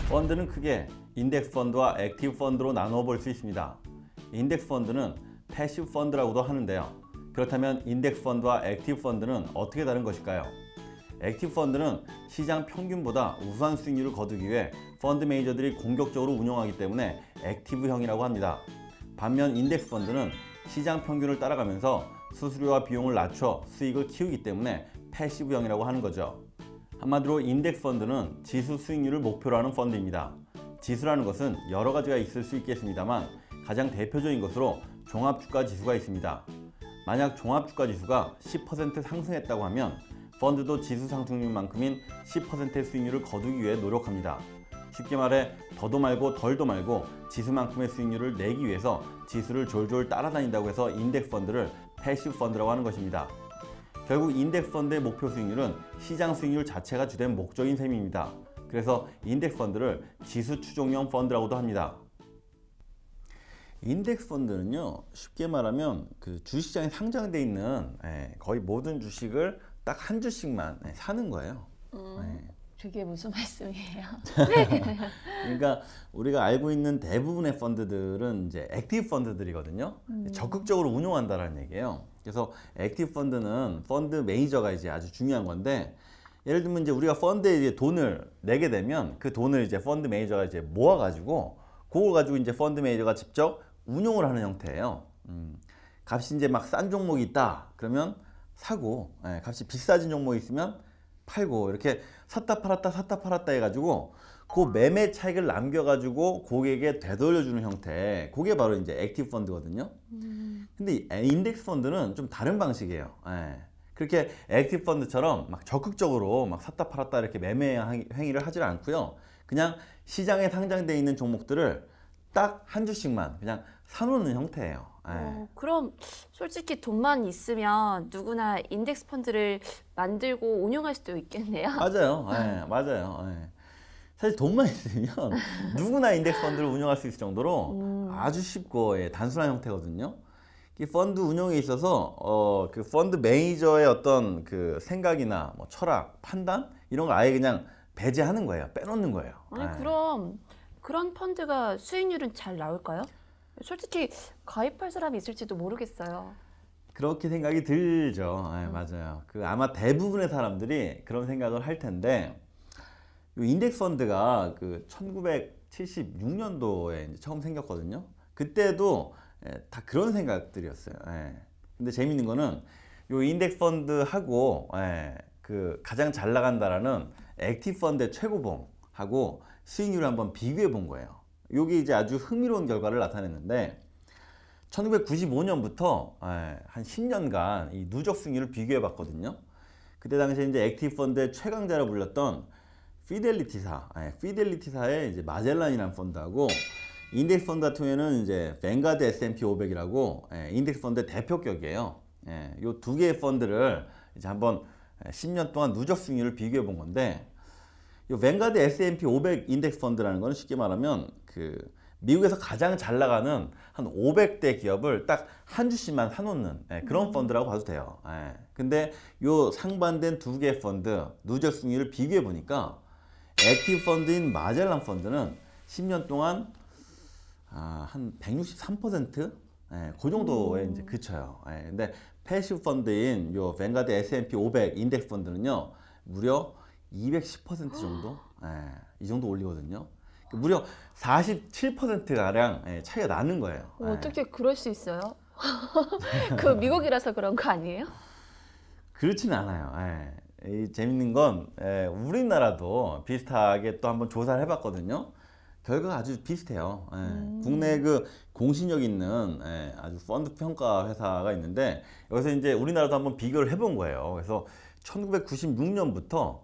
펀드는 크게 인덱스 펀드와 액티브 펀드로 나누어 볼 수 있습니다. 인덱스 펀드는 패시브 펀드라고도 하는데요. 그렇다면 인덱스 펀드와 액티브 펀드는 어떻게 다른 것일까요? 액티브 펀드는 시장 평균보다 우수한 수익률을 거두기 위해 펀드 매니저들이 공격적으로 운용하기 때문에 액티브형이라고 합니다. 반면 인덱스 펀드는 시장 평균을 따라가면서 수수료와 비용을 낮춰 수익을 키우기 때문에 패시브형이라고 하는 거죠. 한마디로 인덱스 펀드는 지수 수익률을 목표로 하는 펀드입니다. 지수라는 것은 여러 가지가 있을 수 있겠습니다만 가장 대표적인 것으로 종합주가지수가 있습니다. 만약 종합주가지수가 10% 상승했다고 하면 펀드도 지수 상승률만큼인 10%의 수익률을 거두기 위해 노력합니다. 쉽게 말해 더도 말고 덜도 말고 지수만큼의 수익률을 내기 위해서 지수를 졸졸 따라다닌다고 해서 인덱스 펀드를 패시브 펀드라고 하는 것입니다. 결국 인덱스 펀드의 목표 수익률은 시장 수익률 자체가 주된 목적인 셈입니다. 그래서 인덱스 펀드를 지수 추종형 펀드라고도 합니다. 인덱스 펀드는요, 쉽게 말하면 그 주식시장에 상장되어 있는 거의 모든 주식을 딱 한 주씩만 사는 거예요. 그게 무슨 말씀이에요? 그러니까 우리가 알고 있는 대부분의 펀드들은 이제 액티브 펀드들이거든요. 적극적으로 운용한다는 얘기예요. 그래서 액티브 펀드는 펀드 매니저가 이제 아주 중요한 건데, 예를 들면 이제 우리가 펀드에 이제 돈을 내게 되면 그 돈을 이제 펀드 매니저가 이제 모아가지고 그걸 가지고 이제 펀드 매니저가 직접 운용을 하는 형태예요. 값이 이제 막 싼 종목이 있다 그러면 사고, 값이 비싸진 종목이 있으면 팔고, 이렇게 샀다 팔았다 해가지고 그 매매 차익을 남겨가지고 고객에게 되돌려주는 형태, 그게 바로 이제 액티브 펀드거든요. 근데 인덱스 펀드는 좀 다른 방식이에요. 그렇게 액티브 펀드처럼 막 적극적으로 막 샀다 팔았다 이렇게 매매 행위를 하질 않고요. 그냥 시장에 상장되어 있는 종목들을 딱 한 주씩만 그냥 사놓는 형태예요. 그럼 솔직히 돈만 있으면 누구나 인덱스 펀드를 만들고 운용할 수도 있겠네요. 맞아요. 맞아요. 사실 돈만 있으면 누구나 인덱스 펀드를 운영할 수 있을 정도로 아주 쉽고 단순한 형태거든요. 이 펀드 운영에 있어서 그 펀드 매니저의 어떤 그 생각이나 뭐 철학, 판단 이런 거 아예 그냥 배제하는 거예요. 빼놓는 거예요. 아니 그럼 그런 펀드가 수익률은 잘 나올까요? 솔직히 가입할 사람이 있을지도 모르겠어요. 그렇게 생각이 들죠. 맞아요. 그 아마 대부분의 사람들이 그런 생각을 할 텐데, 이 인덱스 펀드가 그 1976년도에 처음 생겼거든요. 그때도 다 그런 생각들이었어요. 근데 재밌는 거는 이 인덱스 펀드하고 그 가장 잘 나간다라는 액티브 펀드의 최고봉하고 수익률을 한번 비교해 본 거예요. 이게 이제 아주 흥미로운 결과를 나타냈는데, 1995년부터 한 10년간 이 누적 수익률을 비교해 봤거든요. 그때 당시에 이제 액티브 펀드의 최강자로 불렸던 피델리티사의 이제 마젤란이라는 펀드하고, 인덱스 펀드 같은 경우에는 이제 뱅가드 S&P 500이라고 인덱스 펀드의 대표격이에요. 이 두 개의 펀드를 이제 한번 10년 동안 누적 수익률을 비교해 본 건데, 이 뱅가드 S&P 500 인덱스 펀드라는 거는 쉽게 말하면 그 미국에서 가장 잘 나가는 한 500대 기업을 딱 한 주씩만 사놓는 그런 펀드라고 봐도 돼요. 근데 요 상반된 두 개의 펀드 누적 수익률을 비교해 보니까 액티브 펀드인 마젤란 펀드는 10년 동안 한 163%? 그 정도에 이제 그쳐요. 근데 패시브 펀드인 요 뱅가드 S&P 500 인덱스 펀드는요, 무려 210% 정도? 이 정도 올리거든요. 무려 47%가량 차이가 나는 거예요. 어떻게 그럴 수 있어요? 그 미국이라서 그런 거 아니에요? 그렇지는 않아요. 재밌는 건 우리나라도 비슷하게 또 한번 조사를 해봤거든요. 결과가 아주 비슷해요. 국내 그 공신력 있는 아주 펀드 평가 회사가 있는데, 여기서 이제 우리나라도 한번 비교를 해본 거예요. 그래서 1996년부터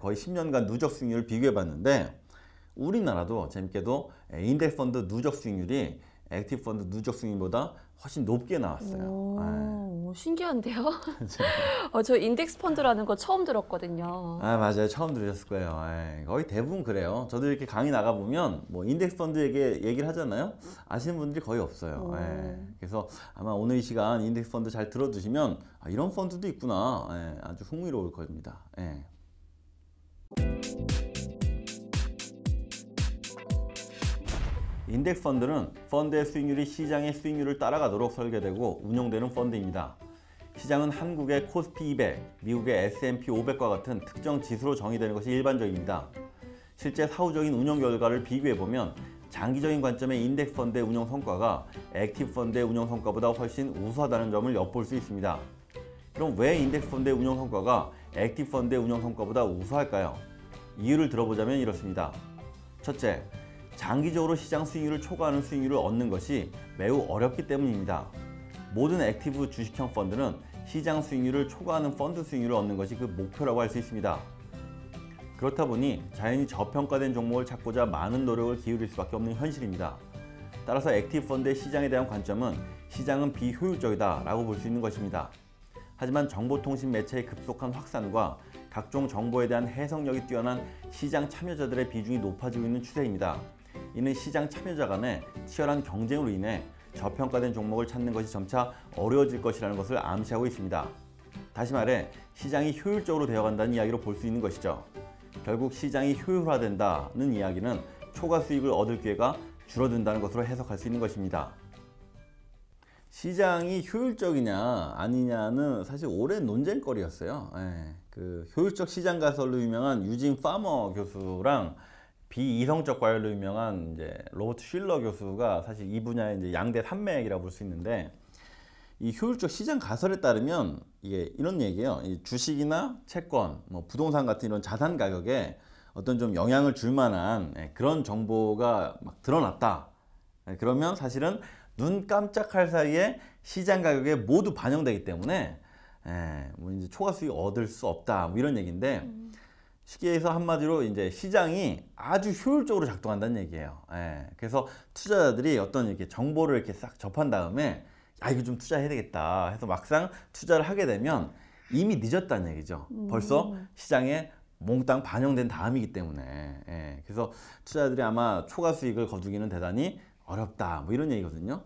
거의 10년간 누적 수익률을 비교해 봤는데, 우리나라도 재밌게도 인덱스 펀드 누적 수익률이 액티브 펀드 누적 수익률보다 훨씬 높게 나왔어요. 신기한데요? 저 인덱스 펀드라는 거 처음 들었거든요. 맞아요. 처음 들으셨을 거예요. 거의 대부분 그래요. 저도 이렇게 강의 나가보면 뭐 인덱스 펀드 얘기를 하잖아요. 아시는 분들이 거의 없어요. 그래서 아마 오늘 이 시간 인덱스 펀드 잘 들어두시면 이런 펀드도 있구나. 아주 흥미로울 겁니다. 인덱스 펀드는 펀드의 수익률이 시장의 수익률을 따라가도록 설계되고 운용되는 펀드입니다. 시장은 한국의 코스피 200, 미국의 S&P 500과 같은 특정 지수로 정의되는 것이 일반적입니다. 실제 사후적인 운용 결과를 비교해보면 장기적인 관점의 인덱스 펀드의 운용 성과가 액티브 펀드의 운용 성과보다 훨씬 우수하다는 점을 엿볼 수 있습니다. 그럼 왜 인덱스 펀드의 운용 성과가 액티브 펀드의 운용 성과보다 우수할까요? 이유를 들어보자면 이렇습니다. 첫째, 장기적으로 시장 수익률을 초과하는 수익률을 얻는 것이 매우 어렵기 때문입니다. 모든 액티브 주식형 펀드는 시장 수익률을 초과하는 펀드 수익률을 얻는 것이 그 목표라고 할 수 있습니다. 그렇다 보니 자연히 저평가된 종목을 찾고자 많은 노력을 기울일 수밖에 없는 현실입니다. 따라서 액티브 펀드의 시장에 대한 관점은 시장은 비효율적이다 라고 볼 수 있는 것입니다. 하지만 정보통신 매체의 급속한 확산과 각종 정보에 대한 해석력이 뛰어난 시장 참여자들의 비중이 높아지고 있는 추세입니다. 이는 시장 참여자 간의 치열한 경쟁으로 인해 저평가된 종목을 찾는 것이 점차 어려워질 것이라는 것을 암시하고 있습니다. 다시 말해 시장이 효율적으로 되어간다는 이야기로 볼 수 있는 것이죠. 결국 시장이 효율화된다는 이야기는 초과 수익을 얻을 기회가 줄어든다는 것으로 해석할 수 있는 것입니다. 시장이 효율적이냐 아니냐는 사실 오랜 논쟁거리였어요. 그 효율적 시장 가설로 유명한 유진 파머 교수랑 비이성적 과열로 유명한 이제 로버트 슐러 교수가 사실 이 분야의 이제 양대 산맥이라고 볼 수 있는데, 이 효율적 시장 가설에 따르면 이게 이런 얘기예요. 이 주식이나 채권, 뭐 부동산 같은 이런 자산 가격에 어떤 좀 영향을 줄 만한 그런 정보가 막 드러났다. 그러면 사실은 눈 깜짝할 사이에 시장 가격에 모두 반영되기 때문에 뭐 이제 초과 수익 얻을 수 없다. 뭐 이런 얘기인데, 쉽게 해서 한마디로 이제 시장이 아주 효율적으로 작동한다는 얘기예요. 그래서 투자자들이 어떤 이렇게 정보를 이렇게 싹 접한 다음에 야, 이거 좀 투자해야 되겠다 해서 막상 투자를 하게 되면 이미 늦었다는 얘기죠. 벌써 시장에 몽땅 반영된 다음이기 때문에. 그래서 투자자들이 아마 초과 수익을 거두기는 대단히 어렵다. 뭐 이런 얘기거든요.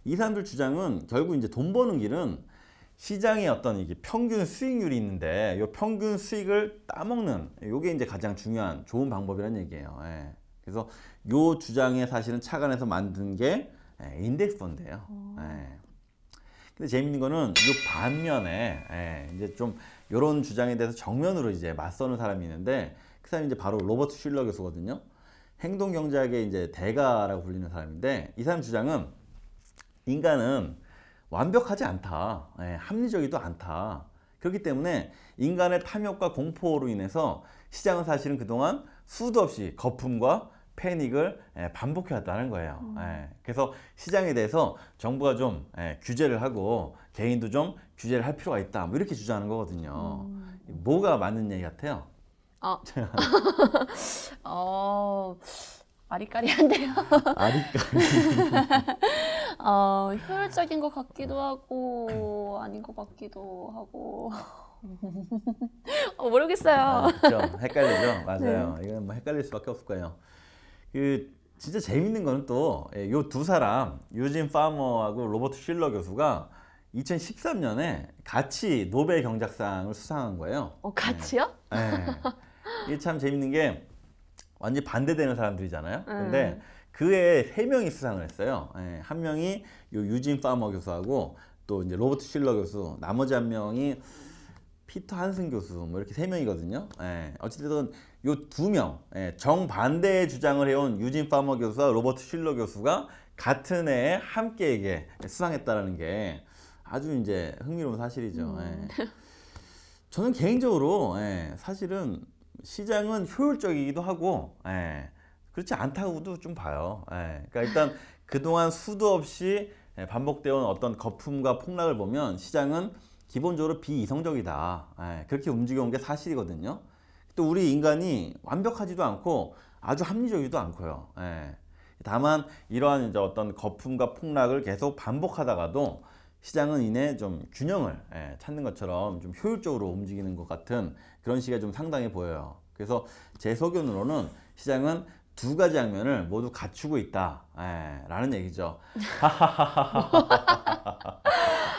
이 사람들 주장은 결국 이제 돈 버는 길은 시장의 어떤 이게 평균 수익률이 있는데 이 평균 수익을 따먹는 이게 이제 가장 중요한 좋은 방법이라는 얘기예요. 그래서 이 주장에 사실은 착안해서 만든 게 인덱스 펀드예요. 근데 재밌는 거는 이 반면에 이제 좀 이런 주장에 대해서 정면으로 이제 맞서는 사람이 있는데, 그 사람이 이제 바로 로버트 슐러 교수거든요. 행동경제학의 이제 대가라고 불리는 사람인데, 이 사람 주장은 인간은 완벽하지 않다. 합리적이도 않다. 그렇기 때문에 인간의 탐욕과 공포로 인해서 시장은 사실은 그동안 수도 없이 거품과 패닉을 반복해왔다는 거예요. 그래서 시장에 대해서 정부가 좀 규제를 하고 개인도 좀 규제를 할 필요가 있다. 뭐 이렇게 주장하는 거거든요. 뭐가 맞는 얘기 같아요? 아리까리한데요. 아리까리. 효율적인 것 같기도 하고 아닌 것 같기도 하고 모르겠어요. 그렇죠. 헷갈리죠. 맞아요. 이건 뭐 헷갈릴 수밖에 없을 거예요. 그 진짜 재밌는 거는 또 요 두 사람 유진 파머하고 로버트 슐러 교수가 2013년에 같이 노벨 경제학상을 수상한 거예요. 같이요? 이게 참 재밌는 게 완전히 반대되는 사람들이잖아요. 근데 그 해에 세 명이 수상을 했어요. 한 명이 요 유진 파머 교수하고 또 이제 로버트 슐러 교수, 나머지 한 명이 피터 한슨 교수, 뭐 이렇게 세 명이거든요. 어쨌든 요 두 명, 정반대의 주장을 해온 유진 파머 교수와 로버트 슐러 교수가 같은 해에 함께 이게 수상했다라는 게 아주 이제 흥미로운 사실이죠. 저는 개인적으로 사실은 시장은 효율적이기도 하고 그렇지 않다고도 좀 봐요. 그러니까 일단 그동안 수도 없이 반복되어 온 어떤 거품과 폭락을 보면 시장은 기본적으로 비이성적이다. 그렇게 움직여온 게 사실이거든요. 또 우리 인간이 완벽하지도 않고 아주 합리적이지도 않고요. 다만 이러한 이제 어떤 거품과 폭락을 계속 반복하다가도 시장은 이내 좀 균형을 찾는 것처럼 좀 효율적으로 움직이는 것 같은 그런 시기가 좀 상당히 보여요. 그래서 제 소견으로는 시장은 두 가지 양면을 모두 갖추고 있다 라는 얘기죠.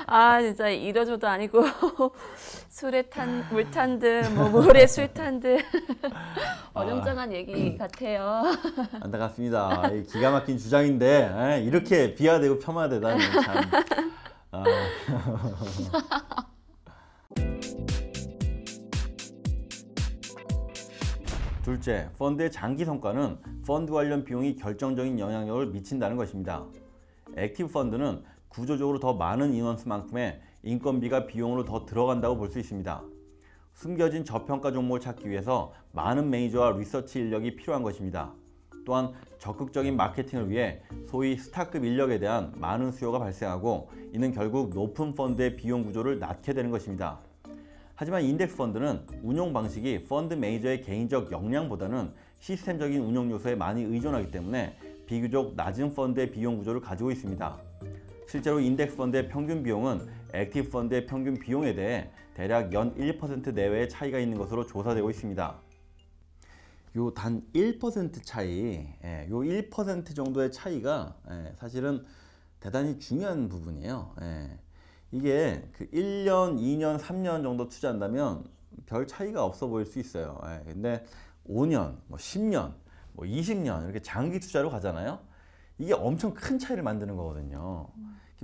아, 진짜 이러저도 아니고 물 탄 듯, 뭐 모래 술 탄 듯 어정쩡한 얘기 같아요. 안타깝습니다. 이 기가 막힌 주장인데 이렇게 비하되고 폄하되다니 참. 아. 둘째, 펀드의 장기 성과는 펀드 관련 비용이 결정적인 영향력을 미친다는 것입니다. 액티브 펀드는 구조적으로 더 많은 인원수만큼의 인건비가 비용으로 더 들어간다고 볼 수 있습니다. 숨겨진 저평가 종목을 찾기 위해서 많은 매니저와 리서치 인력이 필요한 것입니다. 또한 적극적인 마케팅을 위해 소위 스타급 인력에 대한 많은 수요가 발생하고 이는 결국 높은 펀드의 비용 구조를 낳게 되는 것입니다. 하지만 인덱스 펀드는 운용 방식이 펀드 매니저의 개인적 역량보다는 시스템적인 운용 요소에 많이 의존하기 때문에 비교적 낮은 펀드의 비용 구조를 가지고 있습니다. 실제로 인덱스 펀드의 평균 비용은 액티브 펀드의 평균 비용에 대해 대략 연 1% 내외의 차이가 있는 것으로 조사되고 있습니다. 요 단 1% 차이, 요 1% 정도의 차이가 사실은 대단히 중요한 부분이에요. 이게 그 1년, 2년, 3년 정도 투자한다면 별 차이가 없어 보일 수 있어요. 근데 5년, 뭐 10년, 뭐 20년 이렇게 장기 투자로 가잖아요. 이게 엄청 큰 차이를 만드는 거거든요.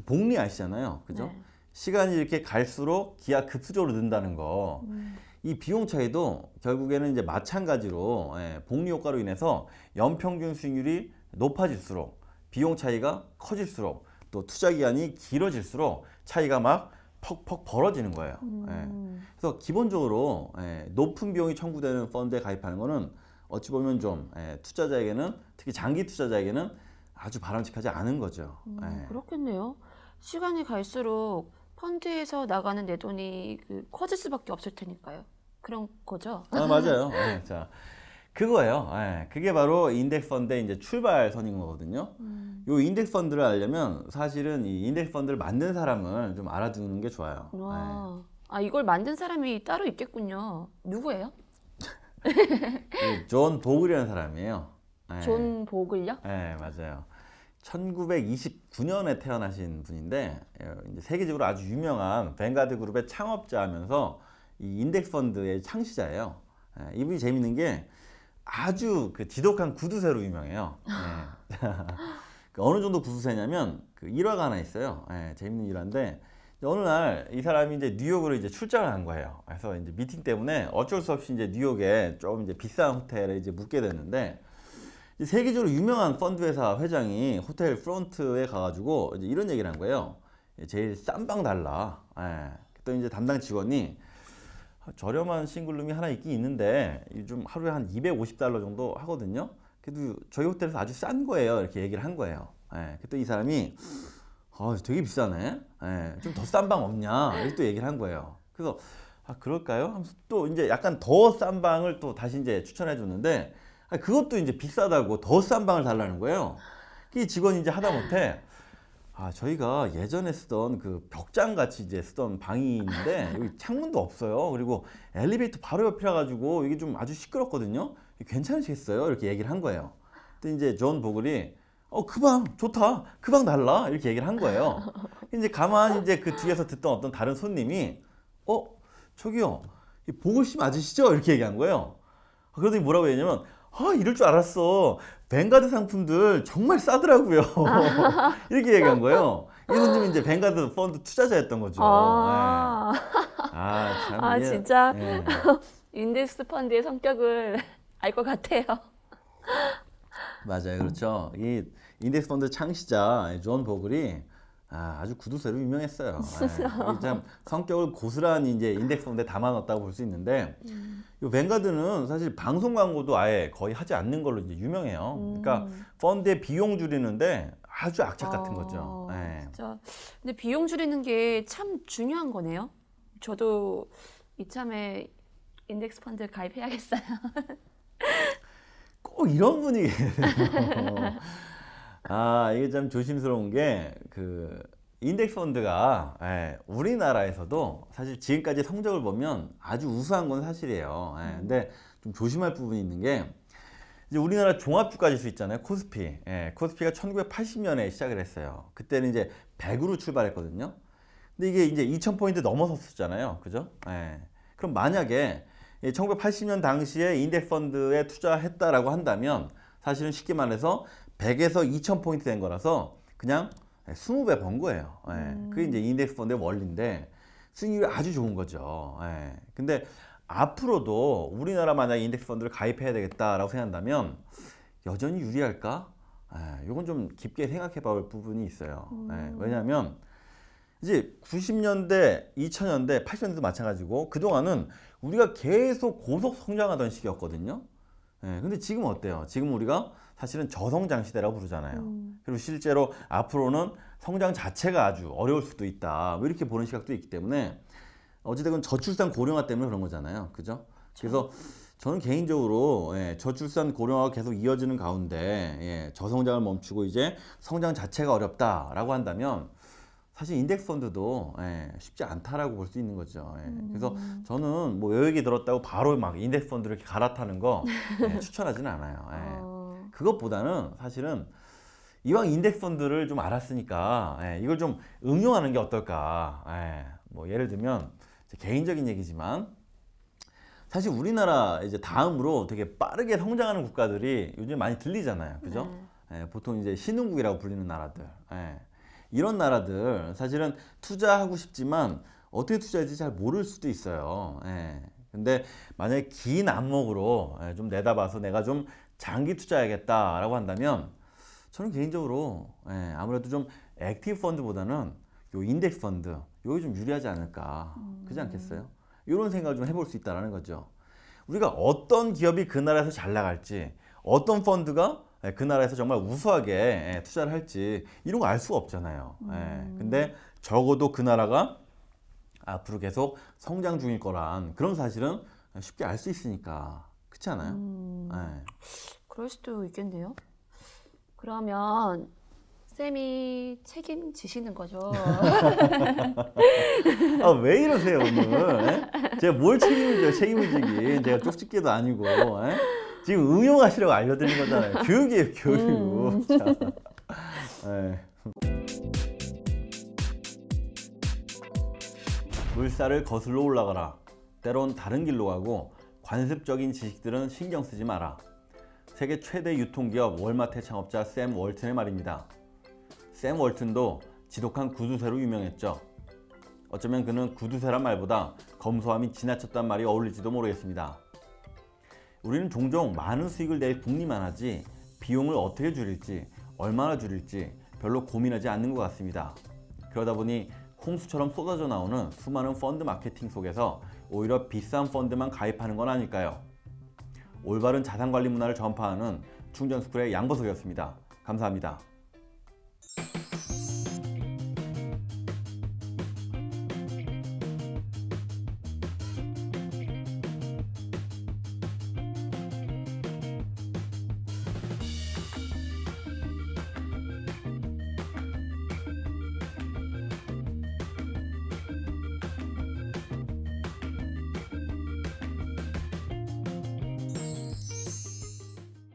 복리 아시잖아요. 그죠? 네. 시간이 이렇게 갈수록 기하 급수적으로 는다는 거. 이 비용 차이도 결국에는 이제 마찬가지로 복리 효과로 인해서 연평균 수익률이 높아질수록 비용 차이가 커질수록 또 투자 기간이 길어질수록 차이가 막 퍽퍽 벌어지는 거예요. 그래서 기본적으로 높은 비용이 청구되는 펀드에 가입하는 거는 어찌 보면 좀 투자자에게는 특히 장기 투자자에게는 아주 바람직하지 않은 거죠. 그렇겠네요. 시간이 갈수록 펀드에서 나가는 내 돈이 커질 수밖에 없을 테니까요. 그런 거죠? 아, 맞아요. 자, 그거예요. 그게 바로 인덱스 펀드의 이제 출발선인 거거든요. 요 인덱스 펀드를 알려면 사실은 이 인덱스 펀드를 만든 사람을 좀 알아두는 게 좋아요. 와, 아, 이걸 만든 사람이 따로 있겠군요. 누구예요? 존 보글이라는 사람이에요. 존 보글요? 네, 맞아요. 1929년에 태어나신 분인데 이제 세계적으로 아주 유명한 뱅가드 그룹의 창업자면서 이 인덱스 펀드의 창시자예요. 이분이 재밌는 게 아주 그 지독한 구두쇠로 유명해요. 어느 정도 구두쇠냐면 그 일화가 하나 있어요. 재밌는 일화인데 어느 날 이 사람이 이제 뉴욕으로 이제 출장을 간 거예요. 그래서 이제 미팅 때문에 어쩔 수 없이 이제 뉴욕에 좀 이제 비싼 호텔에 이제 묵게 됐는데 이제 세계적으로 유명한 펀드 회사 회장이 호텔 프론트에 가가지고 이제 이런 얘기를 한 거예요. 제일 싼 방 달라. 또 이제 담당 직원이 저렴한 싱글룸이 하나 있긴 있는데 좀 하루에 한 $250 정도 하거든요. 그래도 저희 호텔에서 아주 싼 거예요. 이렇게 얘기를 한 거예요. 그때 이 사람이 되게 비싸네. 좀 더 싼 방 없냐? 이렇게 또 얘기를 한 거예요. 그래서 그럴까요? 하면서 또 이제 약간 더 싼 방을 또 다시 이제 추천해 줬는데 그것도 이제 비싸다고 더 싼 방을 달라는 거예요. 이 직원이 이제 하다못해 저희가 예전에 쓰던 그 벽장 같이 이제 쓰던 방이 있는데 여기 창문도 없어요. 그리고 엘리베이터 바로 옆이라 가지고 이게 좀 아주 시끄럽거든요. 괜찮으시겠어요? 이렇게 얘기를 한 거예요. 근데 이제 존 보글이 그 방 좋다. 그 방 달라. 이렇게 얘기를 한 거예요. 이제 가만히 이제 그 뒤에서 듣던 어떤 다른 손님이 저기요. 이 보글 씨 맞으시죠? 이렇게 얘기한 거예요. 그러더니 뭐라고 했냐면 이럴 줄 알았어. 뱅가드 상품들 정말 싸더라고요. 이렇게 얘기한 거예요. 이 손님이 이제 뱅가드 펀드 투자자였던 거죠. 참. 진짜 인덱스 펀드의 성격을 알 것 같아요. 맞아요, 그렇죠. 이 인덱스 펀드 창시자 존 보글이 아주 구두쇠로 유명했어요. 참 성격을 고스란히 이제 인덱스 펀드에 담아놨다고 볼 수 있는데, 이 뱅가드는 사실 방송 광고도 아예 거의 하지 않는 걸로 이제 유명해요. 그러니까 펀드의 비용 줄이는데 아주 악착 같은 거죠. 진짜. 근데 비용 줄이는 게 참 중요한 거네요. 저도 이참에 인덱스 펀드 가입해야겠어요. 꼭 이런 분위기예요. 이게 참 조심스러운 게 그 인덱스 펀드가 우리나라에서도 사실 지금까지 성적을 보면 아주 우수한 건 사실이에요. 근데 좀 조심할 부분이 있는 게 이제 우리나라 종합주가지수 있잖아요. 코스피. 코스피가 1980년에 시작을 했어요. 그때는 이제 100으로 출발했거든요. 근데 근데 이게 이제 2000포인트 넘어섰었잖아요. 그죠? 예. 그럼 만약에 1980년 당시에 인덱스 펀드에 투자했다라고 한다면 사실은 쉽게 말해서 100에서 2000포인트 된 거라서 그냥 20배 번 거예요. 예. 그게 이제 인덱스 펀드의 원리인데 수익률이 아주 좋은 거죠. 예. 근데 앞으로도 우리나라 만약 인덱스 펀드를 가입해야 되겠다라고 생각한다면 여전히 유리할까? 이건 좀 깊게 생각해 볼 부분이 있어요. 왜냐하면 이제 90년대, 2000년대, 80년대도 마찬가지고 그동안은 우리가 계속 고속 성장하던 시기였거든요. 근데 지금 어때요? 지금 우리가 사실은 저성장 시대라고 부르잖아요. 그리고 실제로 앞으로는 성장 자체가 아주 어려울 수도 있다. 뭐 이렇게 보는 시각도 있기 때문에 어찌됐건 저출산 고령화 때문에 그런 거잖아요. 그죠? 그래서 저는 개인적으로 저출산 고령화가 계속 이어지는 가운데 저성장을 멈추고 이제 성장 자체가 어렵다라고 한다면 사실 인덱스 펀드도 쉽지 않다라고 볼 수 있는 거죠. 그래서 저는 뭐 요 얘기 들었다고 바로 막 인덱스 펀드를 이렇게 갈아타는 거 추천하지는 않아요. 그것보다는 사실은 이왕 인덱스 펀드를 좀 알았으니까 이걸 좀 응용하는 게 어떨까. 뭐 예를 들면 개인적인 얘기지만 사실 우리나라 이제 다음으로 되게 빠르게 성장하는 국가들이 요즘 많이 들리잖아요. 그죠? 보통 이제 신흥국이라고 불리는 나라들. 이런 나라들 사실은 투자하고 싶지만 어떻게 투자할지 잘 모를 수도 있어요. 근데 만약에 긴 안목으로 좀 내다봐서 내가 좀 장기 투자해야겠다라고 한다면 저는 개인적으로 아무래도 좀 액티브 펀드보다는 요 인덱스 펀드 요게 좀 유리하지 않을까. 그렇지 않겠어요? 이런 생각을 좀 해볼 수 있다는 거죠. 우리가 어떤 기업이 그 나라에서 잘 나갈지, 어떤 펀드가 그 나라에서 정말 우수하게 투자를 할지 이런 거 알 수가 없잖아요. 근데 적어도 그 나라가 앞으로 계속 성장 중일 거란 그런 사실은 쉽게 알 수 있으니까. 그렇지 않아요? 그럴 수도 있겠네요. 그러면 쌤이 책임지시는 거죠? 왜 이러세요 오늘? 제가 뭘 책임을 지긴 제가 쪽집게도 아니고 지금 응용하시라고 알려드린 거잖아요. 교육이에요, 교육. 물살을 거슬러 올라가라. 때론 다른 길로 가고 관습적인 지식들은 신경 쓰지 마라. 세계 최대 유통기업 월마트의 창업자 샘 월튼의 말입니다. 샘 월튼도 지독한 구두쇠로 유명했죠. 어쩌면 그는 구두쇠란 말보다 검소함이 지나쳤단 말이 어울릴지도 모르겠습니다. 우리는 종종 많은 수익을 낼 궁리만 하지 비용을 어떻게 줄일지 얼마나 줄일지 별로 고민하지 않는 것 같습니다. 그러다 보니 홍수처럼 쏟아져 나오는 수많은 펀드 마케팅 속에서 오히려 비싼 펀드만 가입하는 건 아닐까요? 올바른 자산관리 문화를 전파하는 충전스쿨의 양보석이었습니다. 감사합니다.